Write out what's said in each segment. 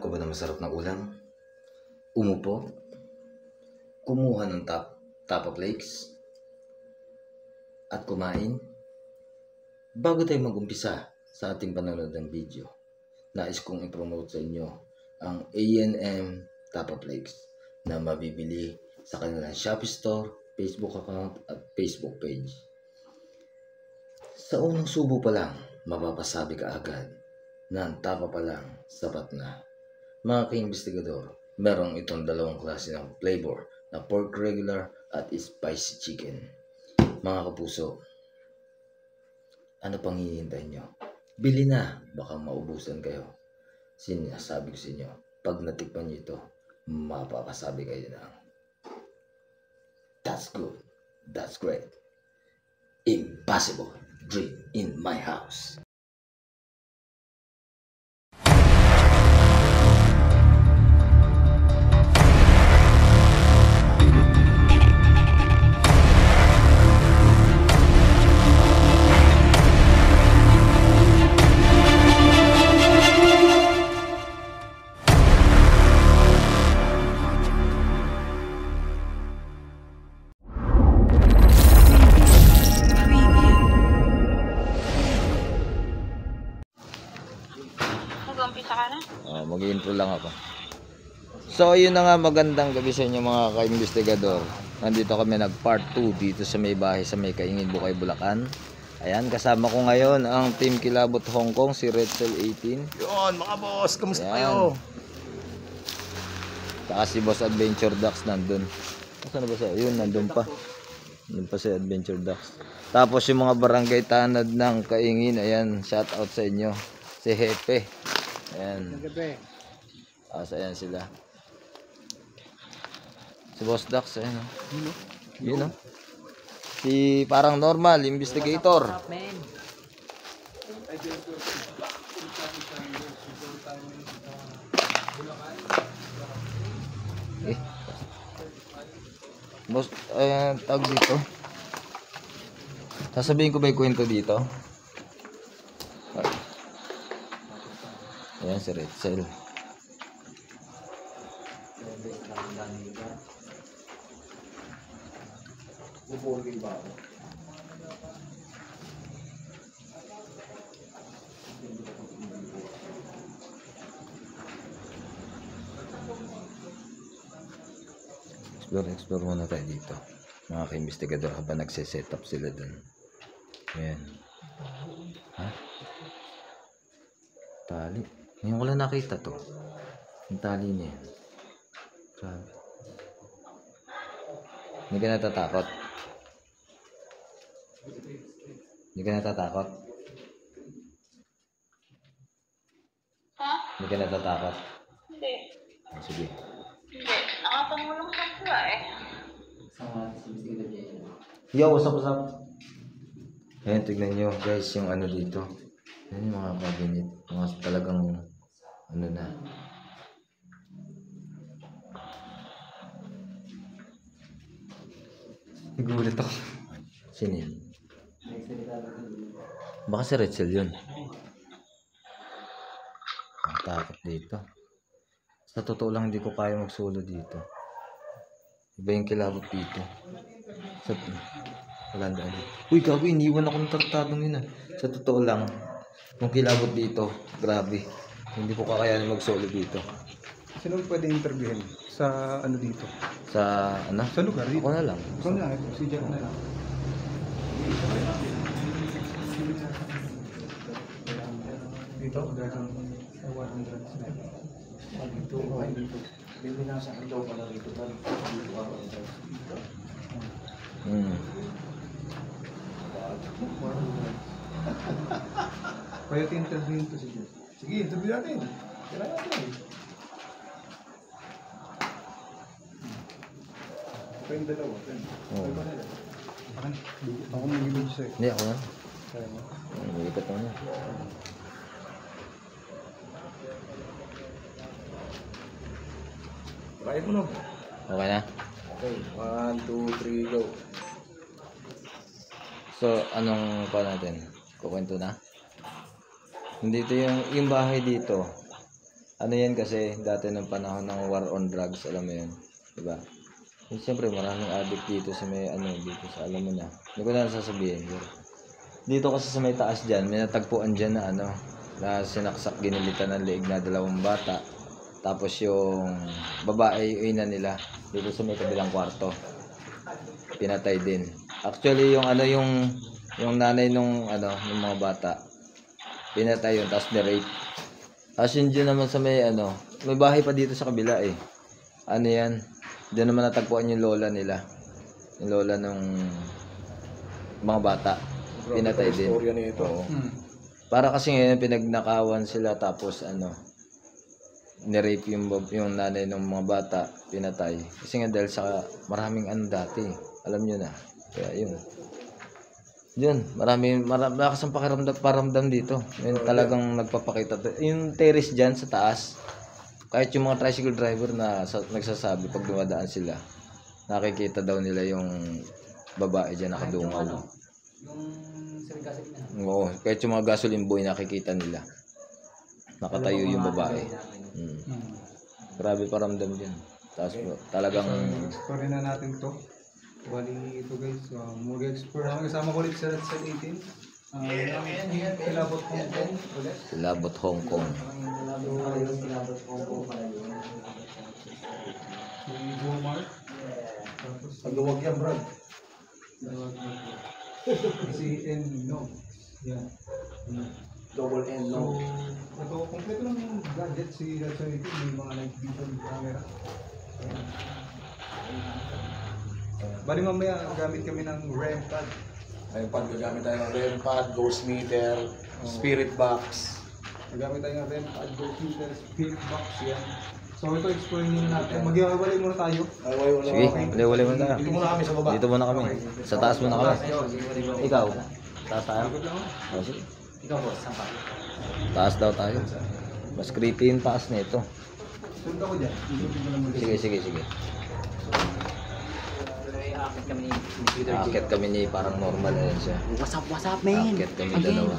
Hanap ko ba ng masarap na ulam? Umupo? Kumuha ng tapa flakes? At kumain? Bago tayo mag-umpisa sa ating panonood ng video, nais kong i-promote sa inyo ang A&M Tapa Flakes na mabibili sa kanilang Shopee Store, Facebook account at Facebook page. Sa unang subo pa lang, mapapasabi ka agad na ang tapa pa lang sapat na. Mga ka-investigador, merong itong dalawang klase ng flavor na pork regular at spicy chicken. Mga kapuso, ano pang hinihintay nyo? Bili na, baka maubusan kayo. Sinasabi ko sa inyo, pag natikpan nyo ito, mapapasabi kayo na, that's good, that's great, impossible dream in my house. Mag-umpisa ka na? Mag-intro lang ako. So, yun na nga, magandang gabi sa inyo mga ka-investigador. Nandito kami nag-part 2 dito sa may bahay sa may Kaingin, Bukay, Bulacan. Ayan, kasama ko ngayon ang Team Kilabot Hong Kong, si Redcell 18. Yun, mga boss, kamusta Ayan. kayo? Saka si Boss Adventure Ducks nandun. Saan na ba siya? Yun, nandun pa. Nandun pa si Adventure Ducks. Tapos yung mga barangay tanad ng Kaingin, ayan, shout out sa inyo. Si Hepe. Ayan. Ayan sila. Si Boss Dax, ayan o. Yun o. Si parang normal, investigator. Boss, ayan, tawag dito. Sasabihin ko ba yung kwento dito? Ayan si Redcell. Explore muna tayo dito. Mga ka-investigador habang nagse-set up sila dun. Ayan. Ha? Tali. Ngayon ko lang nakita to. Yung tali niya. Grabe. Hindi ka natatakot? Hindi ka natatakot? Ha? Hindi ka natatakot? Hindi. Sige. Hindi. Nakapangulong sa pula eh. Yo, what's up? Ayan, tignan nyo guys yung ano dito. Ayan yung mga cabinet. Mga talagang ano na. Nagulat ako. Sino yun? Baka si Redcell yun. Ang takot dito. Sa totoo lang hindi ko kaya magsolo dito. Iba yung kilabot dito. Sa walang daan. Uy, gago, iniwan ako ng tartadong yun ah. Sa totoo lang, kung kilabot dito, grabe. Hindi ko kakayanin mag-solo dito. Sino pwede interviewin sa ano dito? Sa, ano? Sa lugar dito? Ako na lang. Ikaw na lang, si Jack na lang. Dito? Pwede interviewin to si Jack. Sige, interview natin. Kailangan natin. Ito yung dalawa. Oo. Ako mag-ibig sa'yo. Hindi, ako na. Kaya mo. Nalipat mo na. Try mo na. Okay na? Okay, 1, 2, 3, go. So, anong pa natin? Kukwento na? Dito yung bahay dito. Ano yan kasi, dati ng panahon ng war on drugs, alam mo yun. Diba? Eh, siyempre, maraming addict dito sa may, dito sa, alam mo na. Hindi ko na sasabihin. Dito kasi sa may taas dyan, may natagpuan dyan na na sinaksak ginilitan ng leeg na 2 bata. Tapos yung babae, yung ina nila, dito sa may kabilang kwarto. Pinatay din. Actually, yung nanay nung ng mga bata, pinatay yun, tapos ni-rape. Tapos yun dyan naman sa may may bahay pa dito sa kabila eh. Ano yan? Diyan naman natagpuan yung lola nila. Yung lola ng mga bata. Pinatay din. Oo. Para kasi ngayon pinagnakawan sila tapos ni-rape yung nanay ng mga bata, pinatay. Kasi nga dahil sa maraming dati. Alam nyo na. Kaya yun. Yun, malakas ang paramdam dito. Yun talagang nagpapakita. Yung terrace dyan sa taas, kahit yung mga tricycle driver na nagsasabi pag dumadaan sila, nakikita daw nila yung babae dyan nakadungaw. Oo, kahit yung mga gasoline boy nakikita nila. Nakatayo yung babae. Grabe paramdam dyan. Tapos talagang... Explore na natin to. Bali ito guys, mag-explore namin kasama ko ulit sa 18. Kilabot Hong Kong. Kilabot Hong Kong. Yung Walmart. Tapos pagluwag yan, Brad. Kasi no. Yan. Double N, no? So, ito, kompleto lang yung gadget si Red 18. May mga night vision camera. Bali mamaya gamit kami ng REM pad. Ayun pa, gagamit tayo ng REM pad, ghost meter, spirit box. Gagamit tayo ng REM pad, ghost meter, spirit box yan. So ito explore nyo natin. Mag-iwalay muna tayo. Sige, wala muna tayo. Dito muna kami sa baba. Dito muna kami. Sa taas muna kami. Ikaw? Taas tayo? Oh, sige. Ikaw boss, saan ka? Taas daw tayo. Mas creepy yung taas na ito. Sunod ako dyan. Sige. Akit kami ni parang normal na yan siya. What's up, man? Akit kami Again. dalawa.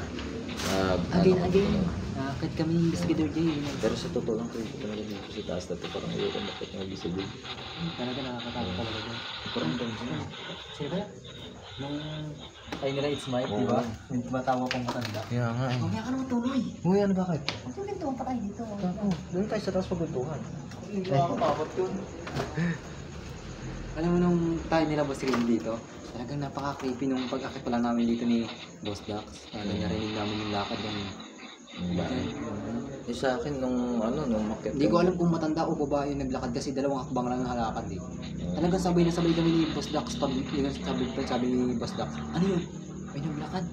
Again. Nakakit kami ng investigator Jay. Pero sa totoo lang ito talaga dito sa taas na ito. Parang ayoko makit ng visible. Talaga nakakatakot talaga dyan. Parang ganun. Sino ba? Nung tayo nila It's Mike, di ba? Yung tumatawa pang matanda. Kaya nga eh. Mamaya ka naman tuloy. Uy, ano bakit? Ang tulintuan pa tayo dito. Doon tayo sa taas pagkuntuhan. Hindi ako mabot yun. Alam mo nung tayo nila Boss Rin dito, talagang napaka-creepy nung pag-akit pala namin dito ni Boss Dax. Narinig namin yung lakad ng... Eh sa akin nung makit. Hindi ko alam kung matanda o babae yung naglakad kasi dalawang akbang lang ang halakad eh. Talagang sabay na sabay kami ni Boss Dax pag sabi ni Boss Dax, ano yun? May naglakad.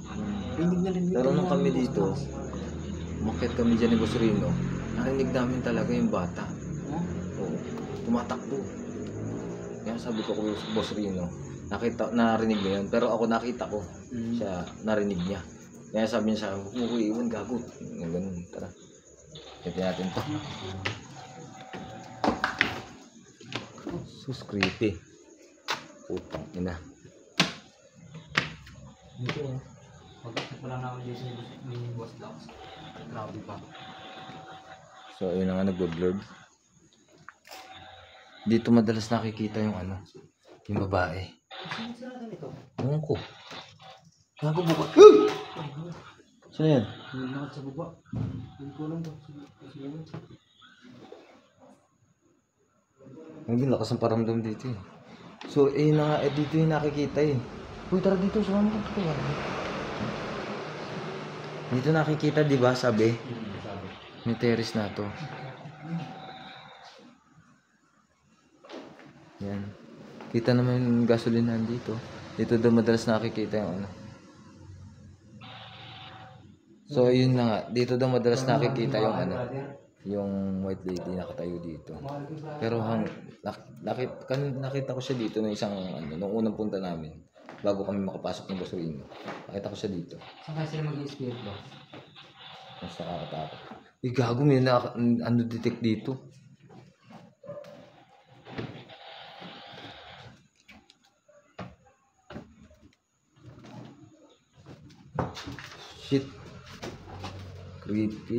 Rinig na rinig. Pero nung kami dito, makit kami dyan ni Boss Rino, narinig namin talaga yung bata. Oo, tumatakbo. Kaya sabi ko kay Boss Rino, narinig mo yun. Pero ako nakita ko, siya narinig niya. Kaya sabi niya sa akin, huwag mo ko iwan, gago. Ganun, tara. Kaya natin to. Sus, creepy. Putang ina. Dito pag-akit pala namin dito ni Boss Dax. Grabe pa. So, ayun na nga, nag-blurred. Dito madalas nakikita yung yung babae. Ewan ko. Gago ba? Saan yan? Yung nakat sa baba. Hindi ko alam ba. Hindi, lakas ang paramdam dito eh. So, dito yung nakikita eh. Uy, tara dito, sumama ka dito. Dito nakikita, di ba, sabi? May terrace na to. Yan. Kita naman yung gasolinahan dito. Dito daw madalas nakikita yung So, yun na nga. Dito daw madalas nakikita yung yung white lady nakatayo dito. Pero nakita ko siya dito nung isang nung unang punta namin bago kami makapasok ng Boss Rino. Nakita ko siya dito. Saan kaya sila mag-i-spirit ba? Mas nakakatakot. Gago, may detect dito. Shit. Creepy.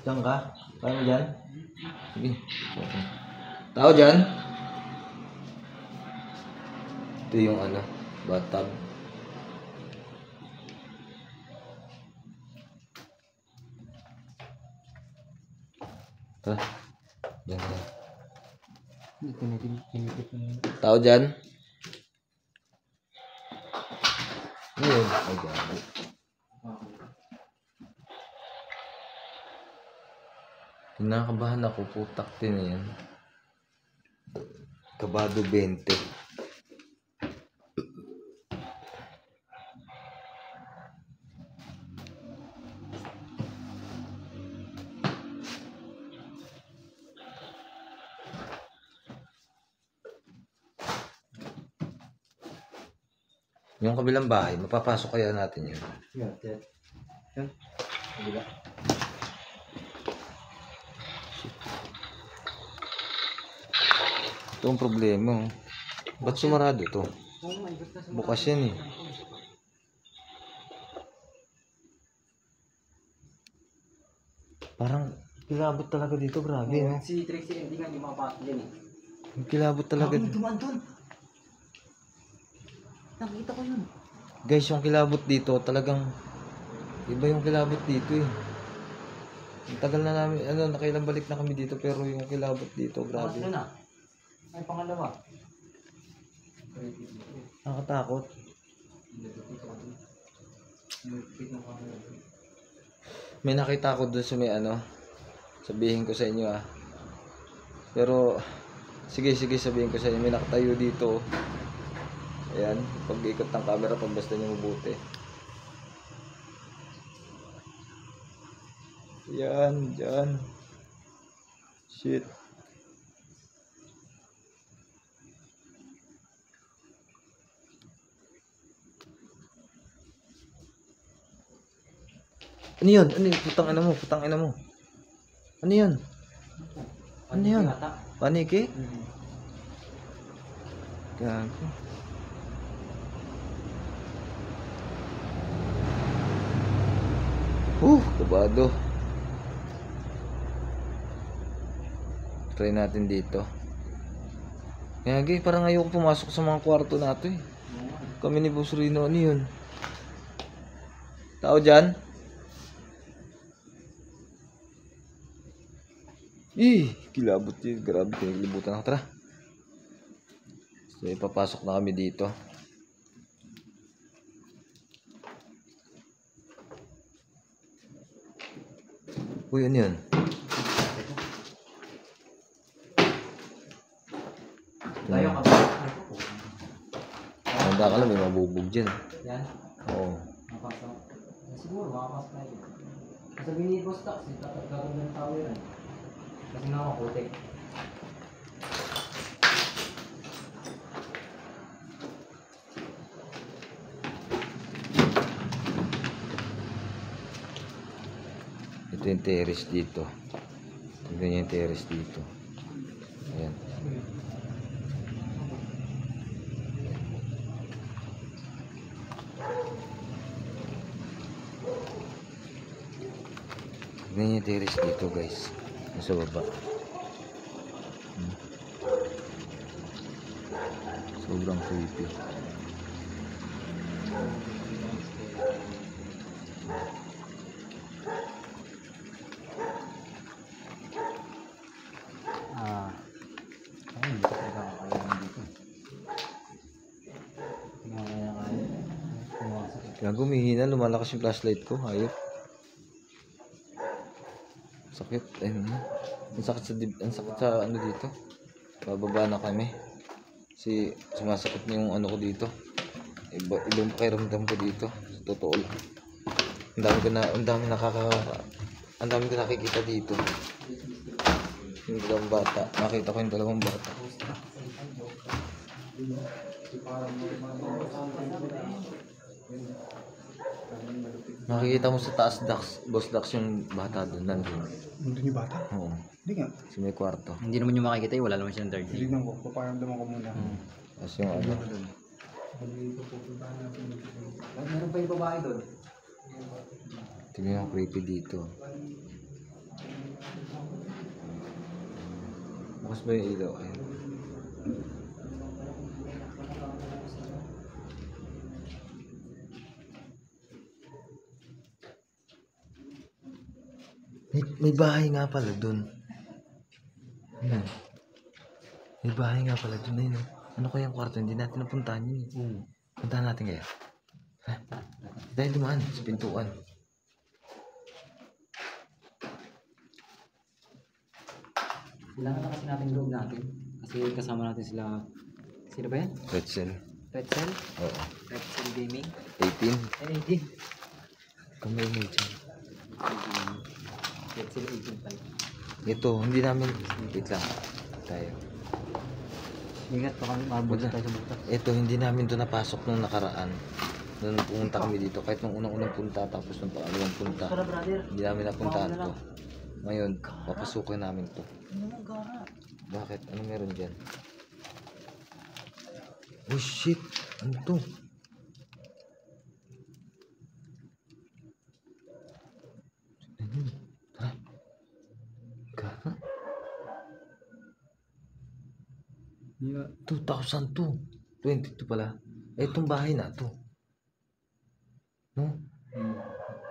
Diyan ka? Kaya mo dyan? Sige. Tao dyan? Ito yung ano, bathtub. Tara. Diyan ka. Tao dyan? Ayun. Ay, gabi. Kinakabahan ako, putak din na yan. Kabado 20. Yung kabilang bahay, mapapasok kaya natin yun. Yan. Yan. Kabila. Ito ang problema. Oh. Ba't sumarado to? Bukas yan eh. Parang kilabot talaga dito, grabe no? Si Trixie hindi nga di makapasok din eh. Kilabot talaga. May dumaan doon. Nakita ko yun. Guys, yung kilabot dito talagang iba yung kilabot dito eh. Ang tagal na namin, nakailang balik na kami dito pero yung kilabot dito, grabe. Pangatlo na. Ay, pangalawa. Nakakatakot. May nakita ko doon sa may sabihin ko sa inyo ah. Pero sige sabihin ko sa inyo, may nakatayo dito. Ayan, pag-ikot ng camera pag basta nyo mabuti. Yan, dyan. Shit. Ano yun? Ano yun? Putang ina mo, putang ina mo. Ano yun? Ano yun? Paniki? Gago. Kabado. Try natin dito. Kaya parang ayoko pumasok sa mga kwarto nato eh. Kami ni Boss Rino, ano yun? Tao dyan? Kilabot yun. Grabe, pinaglibutan ako. Tara. So, ipapasok na kami dito. Uy, ano yun? Tayo ka ba? Handa ka lang, may mabubog dyan. Yan. Oo. Makapasok. Siguro makapasok tayo. Sabihin ni Boss Tax, gagawin ng tao yan. Kasi nga ako, putik. Ito yung terrace dito. Tignan niyo yung terrace dito. Ayan. Tignan niyo yung terrace dito guys. Nasa baba. Sobrang creepy. Ay, hindi ko talaga kakayanin dito. Hindi ko kakayanin. Pumasok. Kaya gumihina, lumalakas yung flashlight ko. Hayop. Sakit. Ayun. Ang sakit sa ano dito. Bababa na kami. Sumasakit na yung ano ko dito. Ibang pakiramdam ko dito. Sa totoo lang. Ang dami ko nakikita dito. Yung dalawang bata. Nakita ko yung dalawang bata. Makikita mo sa taas, Boss Dax, yung bata doon. Nandun. Nandun yung bata? Oo. Hindi nga. Sa may kwarto. Hindi naman yung makikita, wala naman siyang third eye. Tignan ko. Paparamdaman ko muna. Tapos yung ano. Meron pa yung babae doon. Tingnan yung creepy dito. Bukas ba yung ilaw? Ayun. May bahay nga pala dun. Ano? May bahay nga pala dun. Ayun, oh. Ano kaya ang kwarto? Hindi natin napuntahan yun. Puntahan natin kaya. Ha? Dahil dumaan sa pintuan. Kailangan na kasi natin loob natin. Kasi kasama natin sila. Sino ba yan? Pretzel. Pretzel? Oo. Pretzel Gaming? 18. Ay, hindi. Kamay mo dyan. Pretzel 18 pala. Ito, hindi namin. Wait lang. Tayo. Ingat pa kami, mabot tayo sa butas. Ito, hindi namin to napasok nung nakaraan. Nung pumunta kami dito. Kahit nung unang-unang punta, tapos nung pangalawang punta. Tara brother. Hindi namin napuntahan to. Ngayon, papasukin namin to. Ano mo gara? Bakit? Ano meron dyan? Oh shit! Ano to? Ano? Tara. Gara? 2002. 22 pala. Itong bahay na to. No?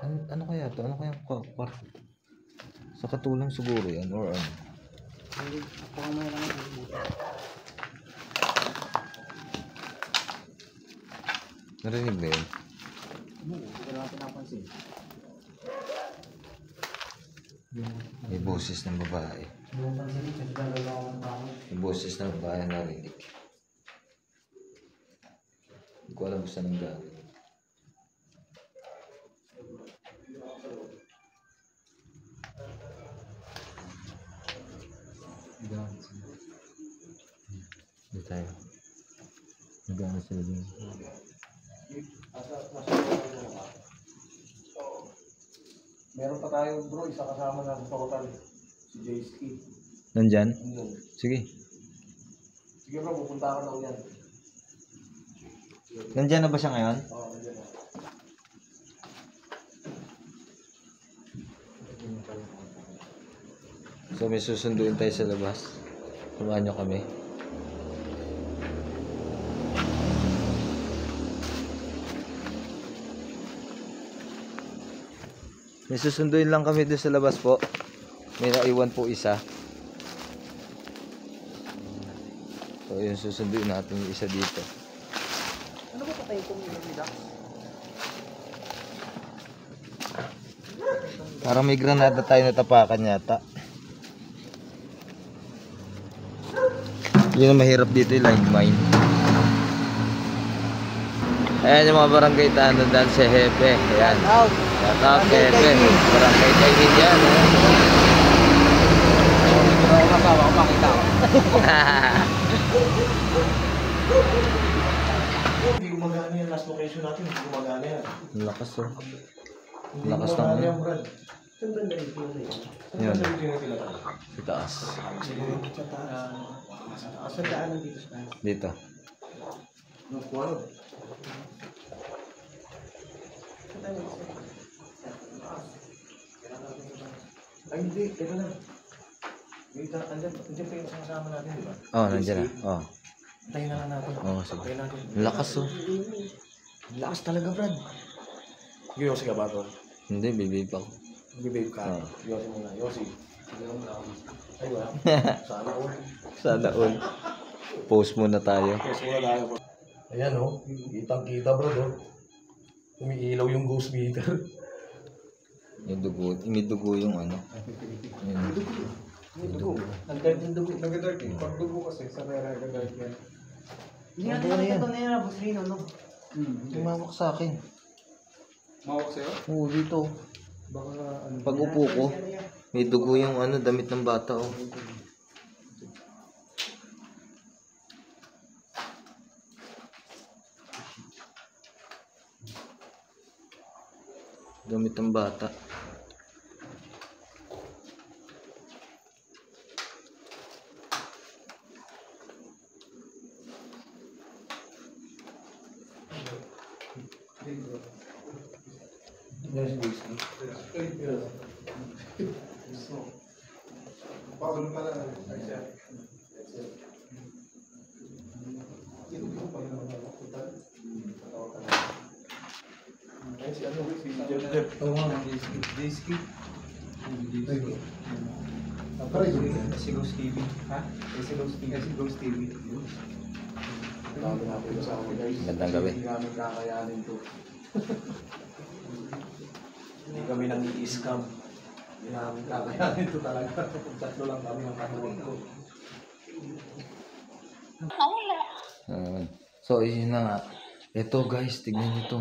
Ano kaya to? Ano kaya kwarto? Sa katulang siguro yan or ano? Hindi, ako ang may lang ang butas. Narinig ba yun? Hindi ko natin napansin. May boses ng babae. Hindi ko napansin, kasi gagalaw ako ng tao. May boses ng babae na narinig. Hindi ko alam kung saan ang galing. Hindi tayo. Nag-ano sila dun. Meron pa tayo bro, isa kasama na sa total. Si Jayski. Nandyan? Andun. Sige. Sige bro, pupunta ka na uyan. Nandyan na ba siya ngayon? Oo, andyan na. So may susunduin tayo sa labas. Samahan nyo kami. May susunduin lang kami doon sa labas po. May naiwan po isa. So yun, susunduin natin yung isa dito. Ano ba patay itong nila? Parang may granada tayo natapakan yata. Yun ang mahirap dito, yung landmine. Ayan yung mga barangay Tanundan sa Hepe. Ayan. Shout out kay Hepe. Barangay Tainin yan. Ito ako kasama ko, makita ko. Hindi gumagana yan, last location natin, hindi gumagana yan. Ang lakas oh. Hindi Lakas gumagana ng- yan, Brad. Saan ba dito yun? Yun. Saan ba dito yung Sa taas. Sa daanan dito sa taas. Dito. Yung kuwano. Ay hindi, teka lang. Wait, andyan pa yung kasama natin, di ba? Oh, nandiyan na. Oh. Tayo na lang natin. Oh, sige. Tayo natin. Ang lakas oh. Ang lakas talaga, Brad. Sige, Yossi ka ba ito? Hindi, bibig ako. Bibig ka. Oo. Yossi muna. Yossi. Sige lang na ako. Ay, wala. Sana all. Sana all. Post muna tayo. Yes, muna tayo. Ayan, oh. Kitang-kita, Brad, oh. Umiilaw yung ghost meter. May dugo yung ano. Yun. Nag-dark yung dugo. Nag-dark eh. Pag dugo kasi, sa rera nag-dark yan. Hindi natin nakita na yan, Boss Rino, no? Tumawak sa akin. Mawak sa'yo? Oo, dito. Baka ano. Pag upo ko, may dugo yung ano, damit ng bata oh. Damit ng bata. Yes, Jayski. Paulo pala. Ay, siya. Ay, si ano, si Jeff. Oo nga, J-Skip. Si Ghost TV. Ha? Si Ghost TV. Si Ghost TV. Sabi natin sa akin, guys. Magandang gabi. Hindi namin kakayanin to. Hindi kami nang i-scam. Hindi namin kakayanin to talaga. Tatlo lang kami ang katuwang ko. Nawala. So, yun na nga. Ito guys, tignan nyo to.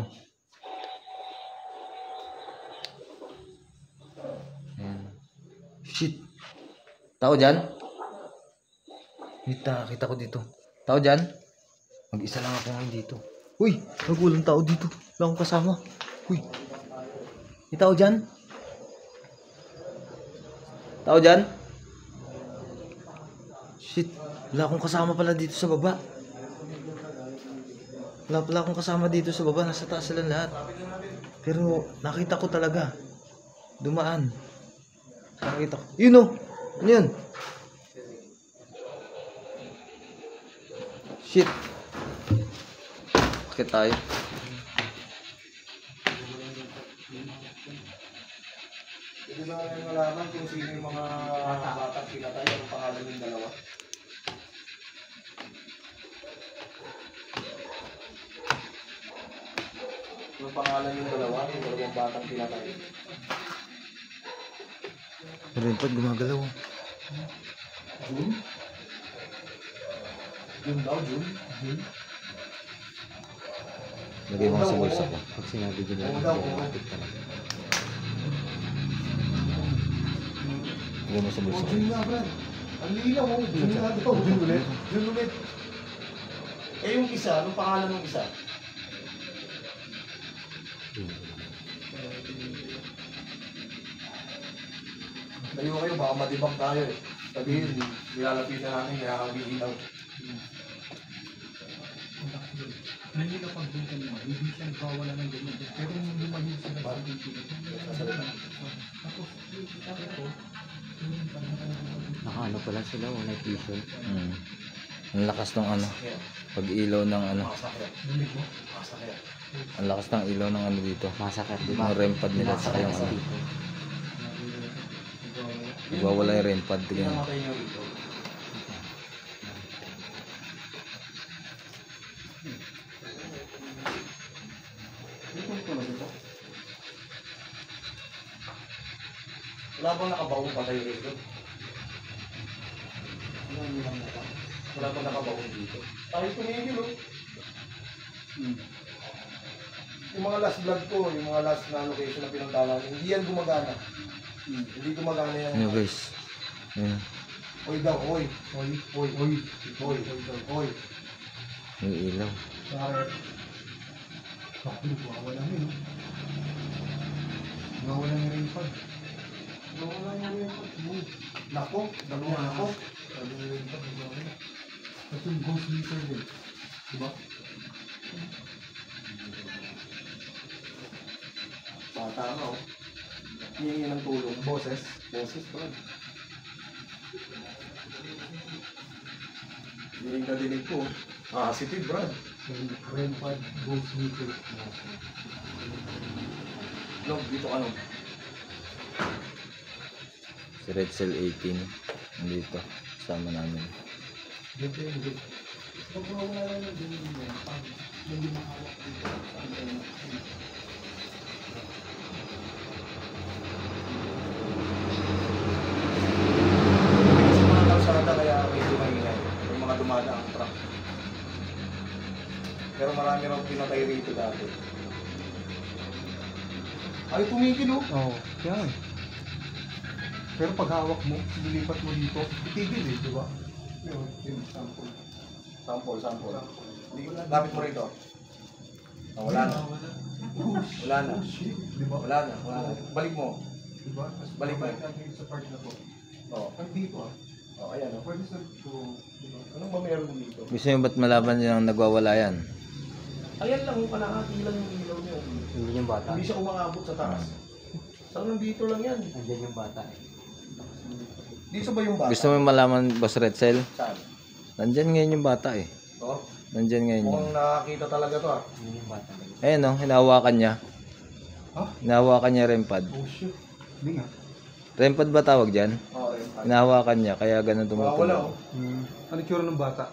Ayan. Shit. Tao dyan? Kita ko dito. Tao dyan? Mag-isa lang ako ngayon dito. Uy, nagulang tao dito. Wala akong kasama. Uy. May tao dyan? Tao dyan? Shit. Wala akong kasama pala dito sa baba. Wala pala akong kasama dito sa baba. Nasa taas sila lahat. Pero nakita ko talaga. Dumaan. Nakita ko. Yun o. Ano yun? Shit. Bakit tayo? Hindi ba namin malaman kung sino yung mga batang pinatay? Ang pangalan yung dalawa? Yung pangalan yung dalawa? Yung dalawang batang pinatay? Meron pa gumagalaw. June? June daw, June? June? Lagay mo nga sa bulsa ko. Pag sinabi dyan Oo daw, oo. Lagay mo sa bulsa ko. June nga, Brad. Ang lila mo. June nga daw. June ulit. June ulit. Eh yung isa, anong pangalan ng isa? Layo kayo, baka matibak tayo eh. Sabihin, nilalapitan namin, kaya kami ilaw. Hindi ka pag doon kanina, hindi siya nagkawala ng ganyan. Pero nung lumahid sila sa dito, tapos ito, Nakaano pala sila, wala vision. Ang lakas ng ano. Pag ilaw ng ano. Masakit. nandito. Masakit. Ang lakas ng ilaw ng ano dito. Masakit, di ba? Yung REM pad nila sa yung ano. Iwawala yung REM pad. Tignan. Pinamatay niyo rito. Wala bang nakabaong patay rito? Wala bang nakabaong dito? Tayo tumigil oh. Yung mga last vlog ko, yung mga last na location na pinuntahan, hindi yan gumagana. Hindi gumagana yan. Ano guys? Ayan. Oy daw, oy. Oy, oy, oy. Oy, oy. Yung ilaw. Wala na yun. Wala na rin pag. Wala niya rin po. Nako, dalawa nako. At yung ghost meter din. Diba? Bata nga oh. Hihingi ng tulong. Boses. Boses pa rin. Dinig na dinig ko. Ah, si Tid, Brad. REM pad, ghost meter. No, dito ka no. Si Red Cell 18. Nandito. Kasama namin. Dito yun, dito. Pag wala na lang din yun, pag hindi makawak dito. Sa mga kalsada kaya medyo maingay. Yung mga dumadaang truck. Pero marami raw pinatay rito dati. Ay, tumigil oh. Oo, kaya nga. Pero pag hawak mo, nilipat mo dito, itigil eh, di ba? Yung sample. Sample. Lapit mo rito. Oh, wala na. Wala na. Di ba? Wala na. Balik mo. Di ba? Mas Balik mo. natin sa part na to. Oo. Ay, dito ah. Oh, ayan oh. Pwede sa to, di ba? Anong ba meron dito? Gusto nyo ba't malaban nyo nang nagwawala yan? Ayan lang, kalahati lang yung ilaw niya. Hindi yung bata. Hindi siya umangabot sa taas. Saan nandito lang yan? Nandiyan yung bata eh. Dito ba yung bata? Gusto mo malaman, Boss Retzel? Saan? Nandyan ngayon yung bata eh. Oh, Nandyan ngayon yun. mukhang nakakita talaga to ah. Ayun no, hinahawakan niya. Ha? Hinahawakan niya rempad. Oh shit. Hindi nga. Rempad ba tawag dyan? Oo, yun. Hinahawakan niya, kaya ganun Wala tumutunog. oh. Ano tsura ng bata?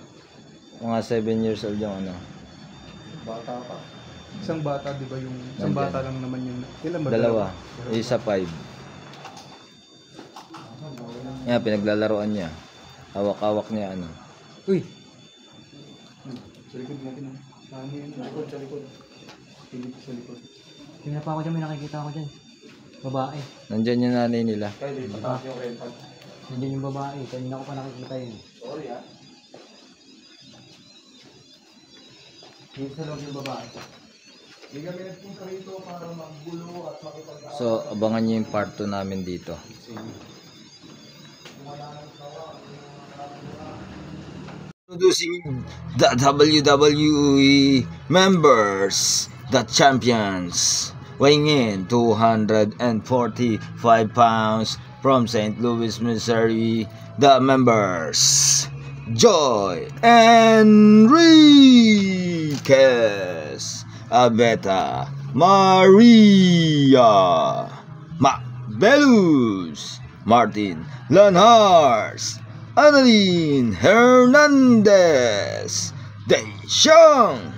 Mga 7 years old yung ano. Bata pa. Isang bata, di ba yung... Isang Nandyan. bata lang naman yung... Ilan ba? Dalawa. Isa 5. Yan, pinaglalaroan niya. Hawak-hawak niya ano. Uy! Sa likod natin. Saan yun? Sa likod, sa likod. Sa likod. Tingnan pa ako dyan, may nakikita ako dyan. Babae. Nandyan yung nanay nila. Kaya dito pataas yung rempad. Nandiyan yung babae. Kanina ko pa nakikita yun. Sorry ah. Dito sa loob yung babae. Hindi kami nagpunta rito para maggulo at makipag-aaway. So, abangan niyo yung part 2 namin dito. Introducing the WWE members, the champions, weighing in 245 pounds from St. Louis, Missouri, the members, Joy Enriquez, Abeta Maria, Macbelus, Martin Lanhars, Annalyn Hernandez, Daeshang.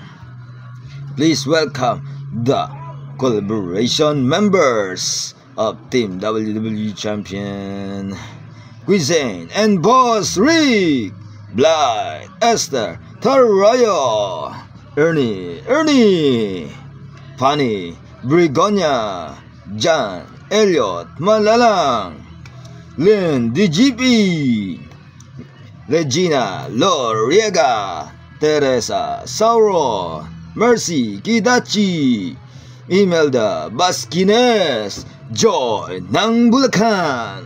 Please welcome the collaboration members of Team WWE Champion, Cuisine and Boss Rick, Blight, Esther, Tarayo, Ernie, Fanny, Brigonia, John, Elliot, Malalang, Lynn DGP, Regina Loriega, Teresa Sauro, Mercy Kidachi, Imelda Basquines, Joy ng Bulacan.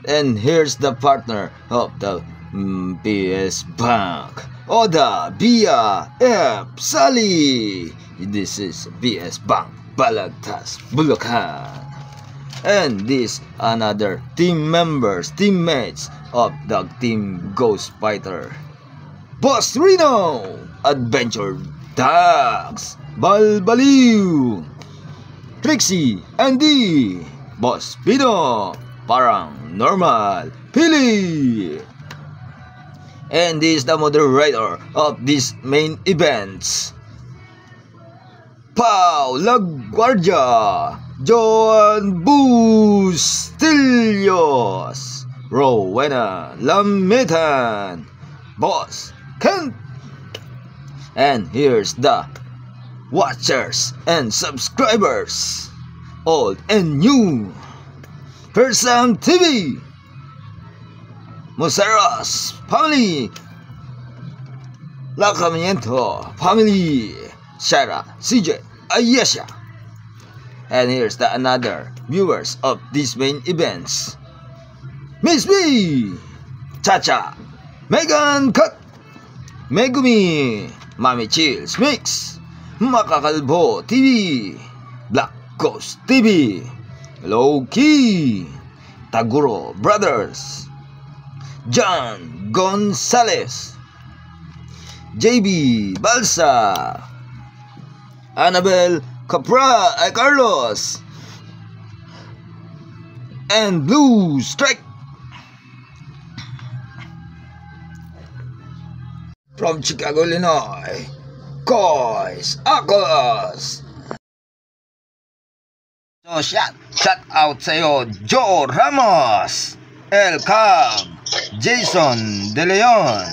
And here's the partner of the PS Bank, Oda Bia F. Sally. This is PS Bank, Balagtas, Bulacan. And this another teammates of the Team Ghost Fighter, Boss Reno, Adventure Dogs, Balbaliw, Trixie, Andy, Boss Pino, Parang Normal, Pili. And this is the moderator of these main events, Pau LaGuardia, Joan Bustillos, Rowena Lamitan, Boss Kent. And here's the watchers and subscribers, old and new. Persam TV, Museros family, Lacamiento family, Sarah, CJ, Ayesha. And here's the another viewers of these main events, Miss B, Chacha, Megan Cut, Megumi, Mami Chills Mix, Makakalbo TV, Black Ghost TV, Low Key, Taguro Brothers, John Gonzalez, JB Balsa, Annabel Capra Carlos, and Blue Strike. From Chicago, Illinois, Kois Akos. So shout out sa'yo, Joe Ramos, El Cab, Jason De Leon,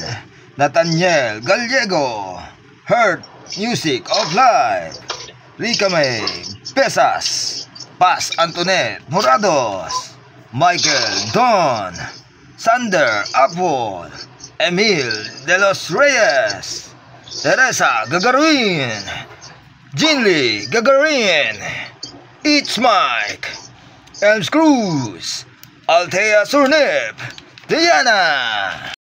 Nathaniel Gallego, Hurt Music of Life, Rica May Pesas, Paz Antoinette Morados, Michael Don, Sander Apple, Emil De Los Reyes, Teresa Gagarin, Jinli Gagarin, It's Mike, Elms Cruz, Althea Surnip, Diana,